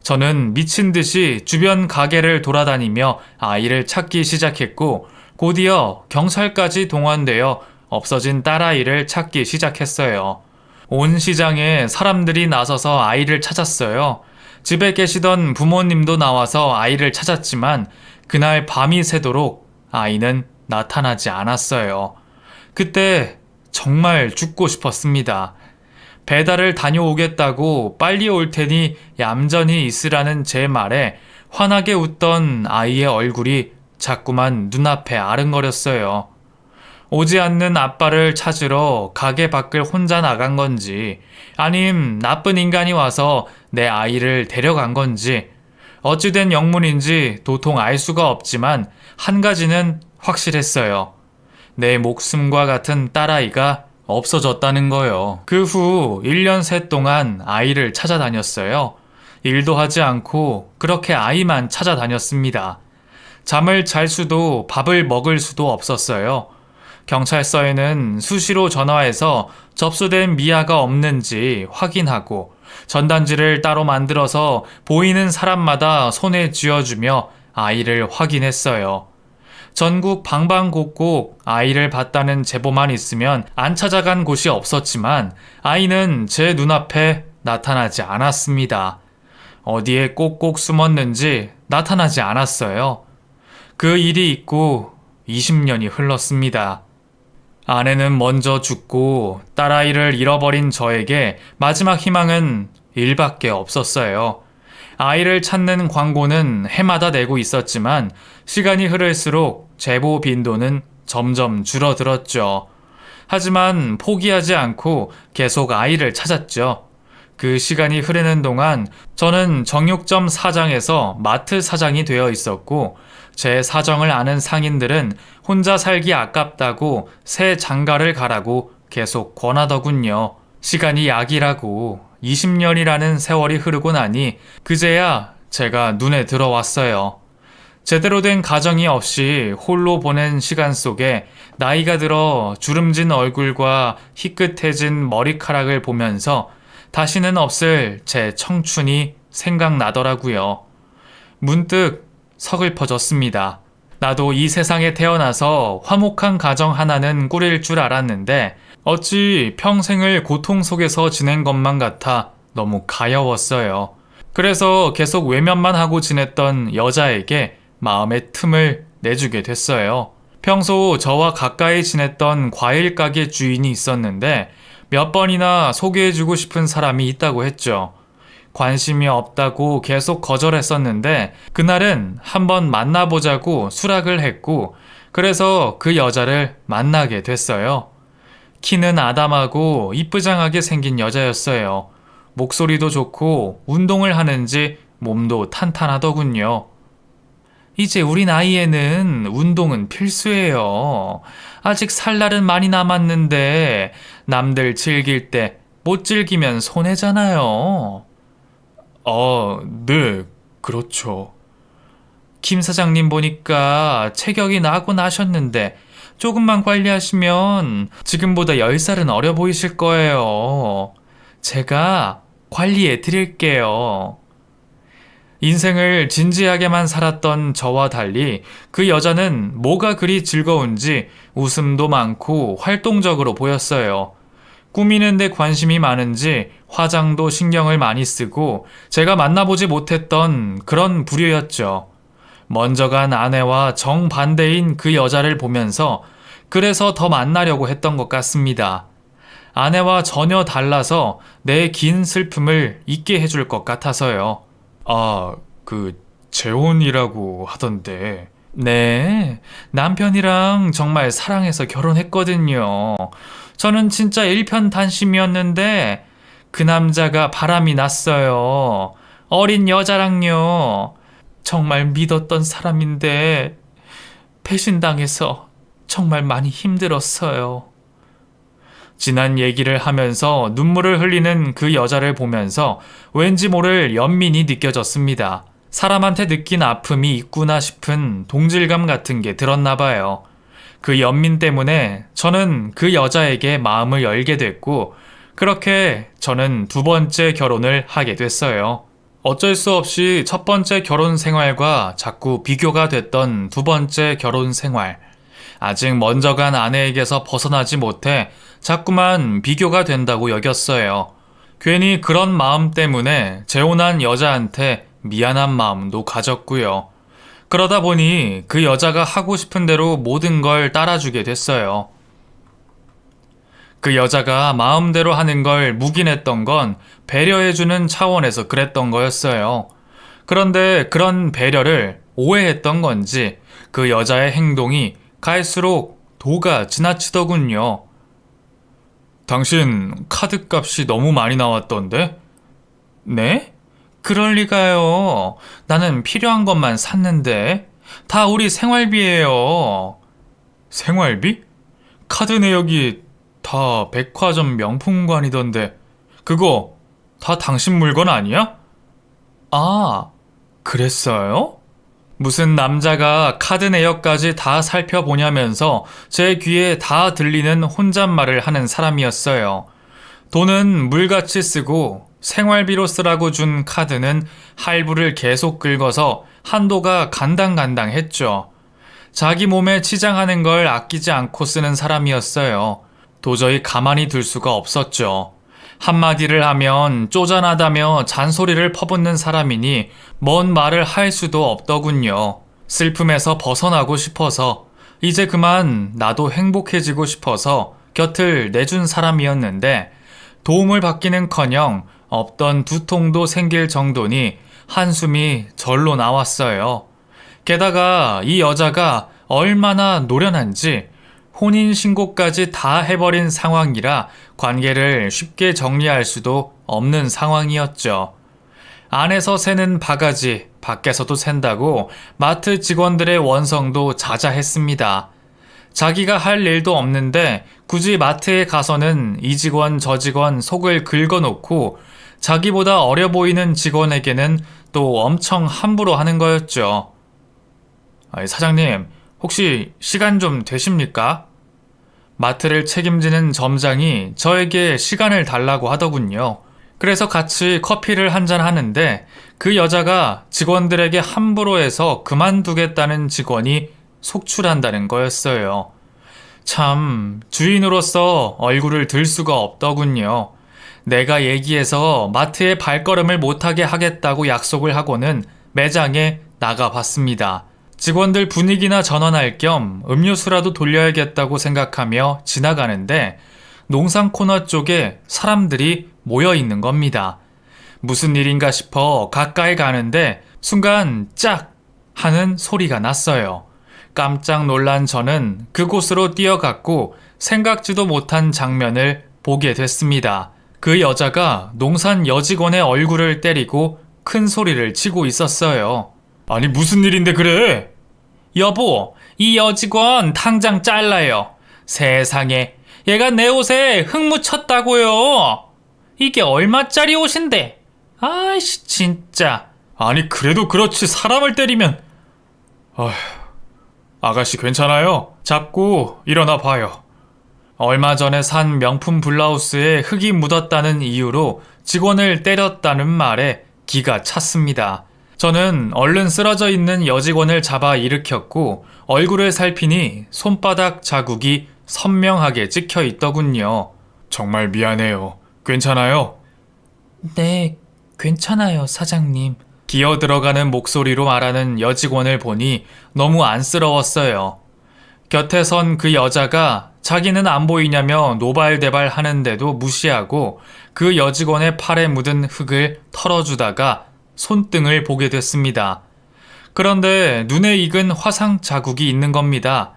저는 미친 듯이 주변 가게를 돌아다니며 아이를 찾기 시작했고 곧이어 경찰까지 동원되어 없어진 딸아이를 찾기 시작했어요. 온 시장에 사람들이 나서서 아이를 찾았어요. 집에 계시던 부모님도 나와서 아이를 찾았지만 그날 밤이 새도록 아이는 나타나지 않았어요. 그때 정말 죽고 싶었습니다. 배달을 다녀오겠다고 빨리 올 테니 얌전히 있으라는 제 말에 환하게 웃던 아이의 얼굴이 자꾸만 눈앞에 아른거렸어요. 오지 않는 아빠를 찾으러 가게 밖을 혼자 나간 건지 아님 나쁜 인간이 와서 내 아이를 데려간 건지 어찌된 영문인지 도통 알 수가 없지만 한 가지는 확실했어요. 내 목숨과 같은 딸아이가 없어졌다는 거요. 그 후 1년 새 동안 아이를 찾아다녔어요. 일도 하지 않고 그렇게 아이만 찾아다녔습니다. 잠을 잘 수도 밥을 먹을 수도 없었어요. 경찰서에는 수시로 전화해서 접수된 미아가 없는지 확인하고 전단지를 따로 만들어서 보이는 사람마다 손에 쥐어주며 아이를 확인했어요. 전국 방방곡곡 아이를 봤다는 제보만 있으면 안 찾아간 곳이 없었지만 아이는 제 눈앞에 나타나지 않았습니다. 어디에 꼭꼭 숨었는지 나타나지 않았어요. 그 일이 있고 20년이 흘렀습니다. 아내는 먼저 죽고 딸아이를 잃어버린 저에게 마지막 희망은 일밖에 없었어요. 아이를 찾는 광고는 해마다 내고 있었지만 시간이 흐를수록 제보 빈도는 점점 줄어들었죠. 하지만 포기하지 않고 계속 아이를 찾았죠. 그 시간이 흐르는 동안 저는 정육점 사장에서 마트 사장이 되어 있었고 제 사정을 아는 상인들은 혼자 살기 아깝다고 새 장가를 가라고 계속 권하더군요. 시간이 약이라고 20년이라는 세월이 흐르고 나니 그제야 제가 눈에 들어왔어요. 제대로 된 가정이 없이 홀로 보낸 시간 속에 나이가 들어 주름진 얼굴과 희끗해진 머리카락을 보면서 다시는 없을 제 청춘이 생각나더라고요. 문득 서글퍼졌습니다. 나도 이 세상에 태어나서 화목한 가정 하나는 꾸릴 줄 알았는데 어찌 평생을 고통 속에서 지낸 것만 같아 너무 가여웠어요. 그래서 계속 외면만 하고 지냈던 여자에게 마음의 틈을 내주게 됐어요. 평소 저와 가까이 지냈던 과일 가게 주인이 있었는데 몇 번이나 소개해주고 싶은 사람이 있다고 했죠. 관심이 없다고 계속 거절했었는데 그날은 한번 만나보자고 수락을 했고 그래서 그 여자를 만나게 됐어요. 키는 아담하고 이쁘장하게 생긴 여자였어요. 목소리도 좋고 운동을 하는지 몸도 탄탄하더군요. 이제 우리 나이에는 운동은 필수예요. 아직 살 날은 많이 남았는데 남들 즐길 때 못 즐기면 손해잖아요. 네, 그렇죠. 김 사장님 보니까 체격이 나고 나셨는데 조금만 관리하시면 지금보다 10살은 어려 보이실 거예요. 제가 관리해 드릴게요. 인생을 진지하게만 살았던 저와 달리 그 여자는 뭐가 그리 즐거운지 웃음도 많고 활동적으로 보였어요. 꾸미는 데 관심이 많은지 화장도 신경을 많이 쓰고 제가 만나보지 못했던 그런 부류였죠. 먼저 간 아내와 정반대인 그 여자를 보면서 그래서 더 만나려고 했던 것 같습니다. 아내와 전혀 달라서 내 긴 슬픔을 잊게 해줄 것 같아서요. 재혼이라고 하던데. 네, 남편이랑 정말 사랑해서 결혼했거든요. 저는 진짜 일편단심이었는데 그 남자가 바람이 났어요. 어린 여자랑요. 정말 믿었던 사람인데 배신당해서 정말 많이 힘들었어요. 지난 얘기를 하면서 눈물을 흘리는 그 여자를 보면서 왠지 모를 연민이 느껴졌습니다. 사람한테 느낀 아픔이 있구나 싶은 동질감 같은 게 들었나 봐요. 그 연민 때문에 저는 그 여자에게 마음을 열게 됐고 그렇게 저는 두 번째 결혼을 하게 됐어요. 어쩔 수 없이 첫 번째 결혼 생활과 자꾸 비교가 됐던 두 번째 결혼 생활. 아직 먼저 간 아내에게서 벗어나지 못해 자꾸만 비교가 된다고 여겼어요. 괜히 그런 마음 때문에 재혼한 여자한테 미안한 마음도 가졌고요. 그러다 보니 그 여자가 하고 싶은 대로 모든 걸 따라주게 됐어요. 그 여자가 마음대로 하는 걸 묵인했던 건 배려해주는 차원에서 그랬던 거였어요. 그런데 그런 배려를 오해했던 건지 그 여자의 행동이 갈수록 도가 지나치더군요. 당신 카드값이 너무 많이 나왔던데? 네? 그럴 리가요. 나는 필요한 것만 샀는데. 다 우리 생활비예요. 생활비? 카드 내역이 다 백화점 명품관이던데 그거 다 당신 물건 아니야? 아, 그랬어요? 무슨 남자가 카드 내역까지 다 살펴보냐면서 제 귀에 다 들리는 혼잣말을 하는 사람이었어요. 돈은 물같이 쓰고 생활비로 쓰라고 준 카드는 할부를 계속 긁어서 한도가 간당간당했죠. 자기 몸에 치장하는 걸 아끼지 않고 쓰는 사람이었어요. 도저히 가만히 둘 수가 없었죠. 한마디를 하면 쪼잔하다며 잔소리를 퍼붓는 사람이니 뭔 말을 할 수도 없더군요. 슬픔에서 벗어나고 싶어서 이제 그만 나도 행복해지고 싶어서 곁을 내준 사람이었는데 도움을 받기는커녕 없던 두통도 생길 정도니 한숨이 절로 나왔어요. 게다가 이 여자가 얼마나 노련한지 혼인신고까지 다 해버린 상황이라 관계를 쉽게 정리할 수도 없는 상황이었죠. 안에서 새는 바가지, 밖에서도 샌다고 마트 직원들의 원성도 자자했습니다. 자기가 할 일도 없는데 굳이 마트에 가서는 이 직원 저 직원 속을 긁어놓고 자기보다 어려 보이는 직원에게는 또 엄청 함부로 하는 거였죠. 사장님, 혹시 시간 좀 되십니까? 마트를 책임지는 점장이 저에게 시간을 달라고 하더군요. 그래서 같이 커피를 한잔 하는데 그 여자가 직원들에게 함부로 해서 그만두겠다는 직원이 속출한다는 거였어요. 참, 주인으로서 얼굴을 들 수가 없더군요. 내가 얘기해서 마트에 발걸음을 못하게 하겠다고 약속을 하고는 매장에 나가봤습니다. 직원들 분위기나 전환할 겸 음료수라도 돌려야겠다고 생각하며 지나가는데 농상 코너 쪽에 사람들이 모여 있는 겁니다. 무슨 일인가 싶어 가까이 가는데 순간 짝 하는 소리가 났어요. 깜짝 놀란 저는 그곳으로 뛰어갔고 생각지도 못한 장면을 보게 됐습니다. 그 여자가 농산 여직원의 얼굴을 때리고 큰 소리를 치고 있었어요. 아니 무슨 일인데 그래? 여보, 이 여직원 당장 잘라요. 세상에, 얘가 내 옷에 흙 묻혔다고요. 이게 얼마짜리 옷인데? 아이씨 진짜. 아니 그래도 그렇지 사람을 때리면. 아휴, 아가씨 괜찮아요? 잡고 일어나 봐요. 얼마 전에 산 명품 블라우스에 흙이 묻었다는 이유로 직원을 때렸다는 말에 기가 찼습니다. 저는 얼른 쓰러져 있는 여직원을 잡아 일으켰고 얼굴을 살피니 손바닥 자국이 선명하게 찍혀 있더군요. 정말 미안해요. 괜찮아요? 네, 괜찮아요, 사장님. 기어 들어가는 목소리로 말하는 여직원을 보니 너무 안쓰러웠어요. 곁에 선 그 여자가 자기는 안 보이냐며 노발대발 하는데도 무시하고 그 여직원의 팔에 묻은 흙을 털어주다가 손등을 보게 됐습니다. 그런데 눈에 익은 화상 자국이 있는 겁니다.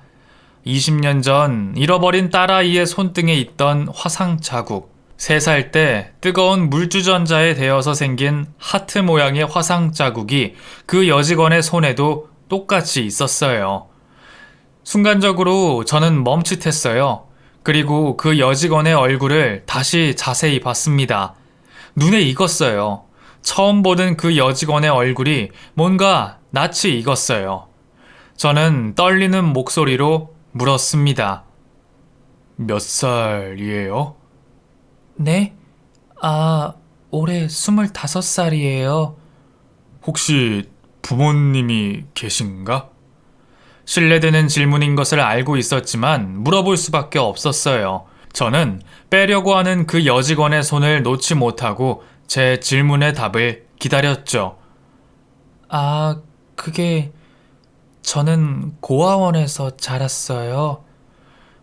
20년 전 잃어버린 딸아이의 손등에 있던 화상 자국. 3살 때 뜨거운 물주전자에 데어서 생긴 하트 모양의 화상 자국이 그 여직원의 손에도 똑같이 있었어요. 순간적으로 저는 멈칫했어요. 그리고 그 여직원의 얼굴을 다시 자세히 봤습니다. 눈에 익었어요. 처음 보는 그 여직원의 얼굴이 뭔가 낯이 익었어요. 저는 떨리는 목소리로 물었습니다. 몇 살이에요? 네? 올해 25살이에요. 혹시 부모님이 계신가? 실례되는 질문인 것을 알고 있었지만 물어볼 수밖에 없었어요. 저는 빼려고 하는 그 여직원의 손을 놓지 못하고 제 질문의 답을 기다렸죠. 저는 고아원에서 자랐어요.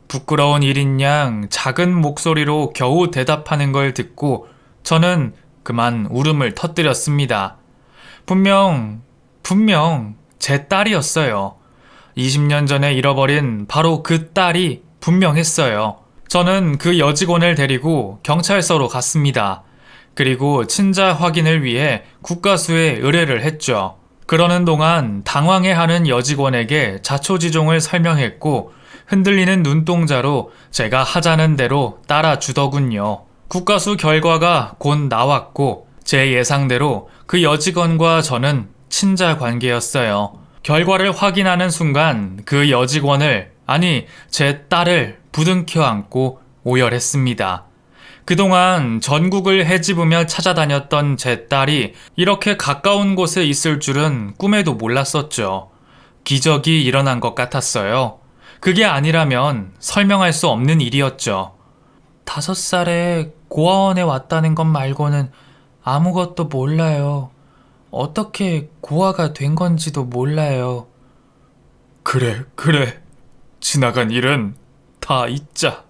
부끄러운 일인 양 작은 목소리로 겨우 대답하는 걸 듣고 저는 그만 울음을 터뜨렸습니다. 분명 제 딸이었어요. 20년 전에 잃어버린 바로 그 딸이 분명했어요. 저는 그 여직원을 데리고 경찰서로 갔습니다. 그리고 친자 확인을 위해 국가수에 의뢰를 했죠. 그러는 동안 당황해하는 여직원에게 자초지종을 설명했고 흔들리는 눈동자로 제가 하자는 대로 따라주더군요. 국가수 결과가 곧 나왔고 제 예상대로 그 여직원과 저는 친자 관계였어요. 결과를 확인하는 순간 그 여직원을, 아니 제 딸을 부둥켜 안고 오열했습니다. 그동안 전국을 헤집으며 찾아다녔던 제 딸이 이렇게 가까운 곳에 있을 줄은 꿈에도 몰랐었죠. 기적이 일어난 것 같았어요. 그게 아니라면 설명할 수 없는 일이었죠. 5살에 고아원에 왔다는 것 말고는 아무것도 몰라요. 어떻게 고아가 된 건지도 몰라요. 그래. 지나간 일은 다 잊자.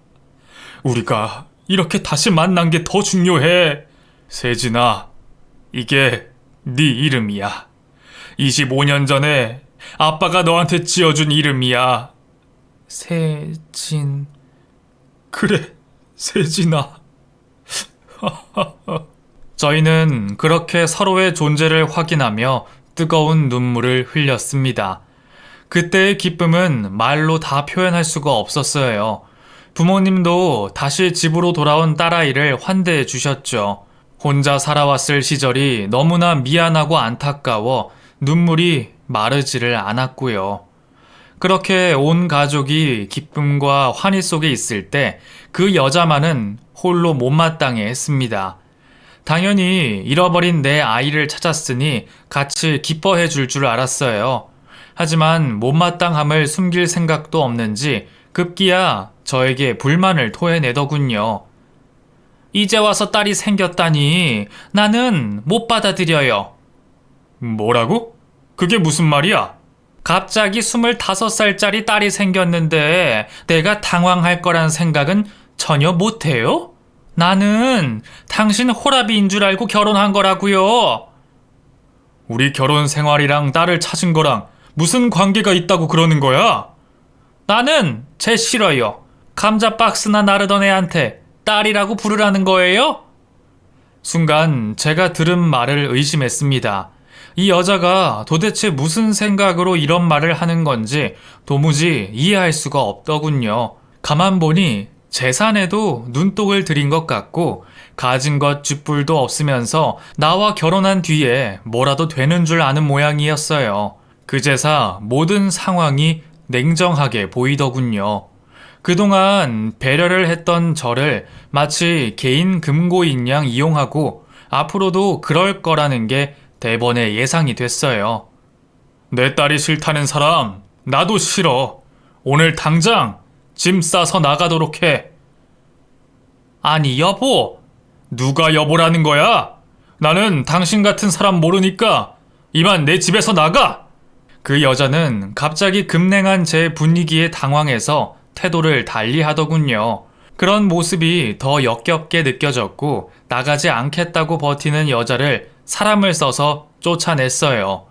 우리가 이렇게 다시 만난 게 더 중요해. 세진아, 이게 네 이름이야. 25년 전에 아빠가 너한테 지어준 이름이야. 세진. 그래, 세진아. 저희는 그렇게 서로의 존재를 확인하며 뜨거운 눈물을 흘렸습니다. 그때의 기쁨은 말로 다 표현할 수가 없었어요. 부모님도 다시 집으로 돌아온 딸아이를 환대해 주셨죠. 혼자 살아왔을 시절이 너무나 미안하고 안타까워 눈물이 마르지를 않았고요. 그렇게 온 가족이 기쁨과 환희 속에 있을 때 그 여자만은 홀로 못마땅해 했습니다. 당연히 잃어버린 내 아이를 찾았으니 같이 기뻐해 줄 알았어요. 하지만 못마땅함을 숨길 생각도 없는지 급기야 저에게 불만을 토해내더군요. 이제 와서 딸이 생겼다니 나는 못 받아들여요. 뭐라고? 그게 무슨 말이야? 갑자기 25살짜리 딸이 생겼는데 내가 당황할 거란 생각은 전혀 못해요? 나는 당신 호라비인 줄 알고 결혼한 거라고요. 우리 결혼 생활이랑 딸을 찾은 거랑 무슨 관계가 있다고 그러는 거야? 나는 쟤 싫어요. 감자 박스나 나르던 애한테 딸이라고 부르라는 거예요? 순간 제가 들은 말을 의심했습니다. 이 여자가 도대체 무슨 생각으로 이런 말을 하는 건지 도무지 이해할 수가 없더군요. 가만 보니 재산에도 눈독을 들인 것 같고 가진 것 쥐뿔도 없으면서 나와 결혼한 뒤에 뭐라도 되는 줄 아는 모양이었어요. 그제사 모든 상황이 냉정하게 보이더군요. 그동안 배려를 했던 저를 마치 개인 금고인 양 이용하고 앞으로도 그럴 거라는 게 대번에 예상이 됐어요. 내 딸이 싫다는 사람 나도 싫어. 오늘 당장 짐 싸서 나가도록 해. 아니 여보. 누가 여보라는 거야? 나는 당신 같은 사람 모르니까 이만 내 집에서 나가. 그 여자는 갑자기 급냉한 제 분위기에 당황해서 태도를 달리하더군요. 그런 모습이 더 역겹게 느껴졌고 나가지 않겠다고 버티는 여자를 사람을 써서 쫓아냈어요.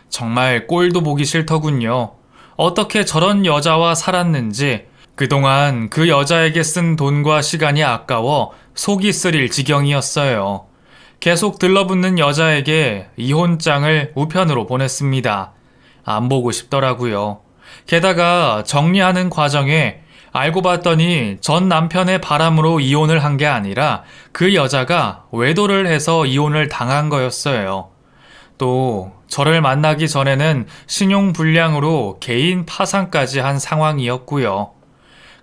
정말 꼴도 보기 싫더군요. 어떻게 저런 여자와 살았는지 그동안 그 여자에게 쓴 돈과 시간이 아까워 속이 쓰릴 지경이었어요. 계속 들러붙는 여자에게 이혼장을 우편으로 보냈습니다. 안 보고 싶더라고요. 게다가 정리하는 과정에 알고 봤더니 전 남편의 바람으로 이혼을 한 게 아니라 그 여자가 외도를 해서 이혼을 당한 거였어요. 또 저를 만나기 전에는 신용불량으로 개인 파산까지 한 상황이었고요.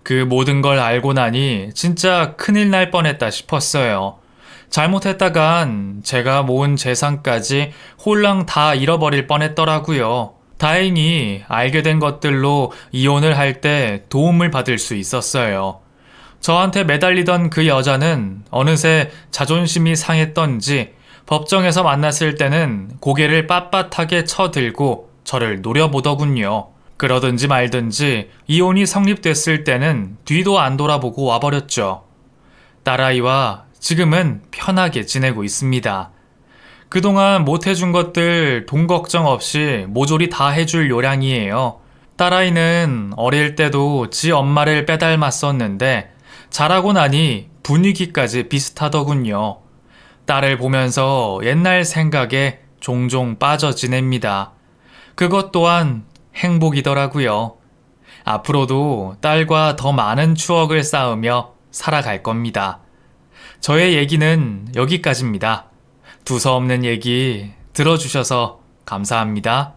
그 모든 걸 알고 나니 진짜 큰일 날 뻔했다 싶었어요. 잘못했다간 제가 모은 재산까지 홀랑 다 잃어버릴 뻔했더라고요. 다행히 알게 된 것들로 이혼을 할 때 도움을 받을 수 있었어요. 저한테 매달리던 그 여자는 어느새 자존심이 상했던지 법정에서 만났을 때는 고개를 빳빳하게 쳐들고 저를 노려보더군요. 그러든지 말든지 이혼이 성립됐을 때는 뒤도 안 돌아보고 와버렸죠. 딸아이와 지금은 편하게 지내고 있습니다. 그동안 못해준 것들 돈 걱정 없이 모조리 다 해줄 요량이에요. 딸아이는 어릴 때도 지 엄마를 빼닮았었는데 자라고 나니 분위기까지 비슷하더군요. 딸을 보면서 옛날 생각에 종종 빠져 지냅니다. 그것 또한 행복이더라고요. 앞으로도 딸과 더 많은 추억을 쌓으며 살아갈 겁니다. 저의 얘기는 여기까지입니다. 두서없는 얘기 들어주셔서 감사합니다.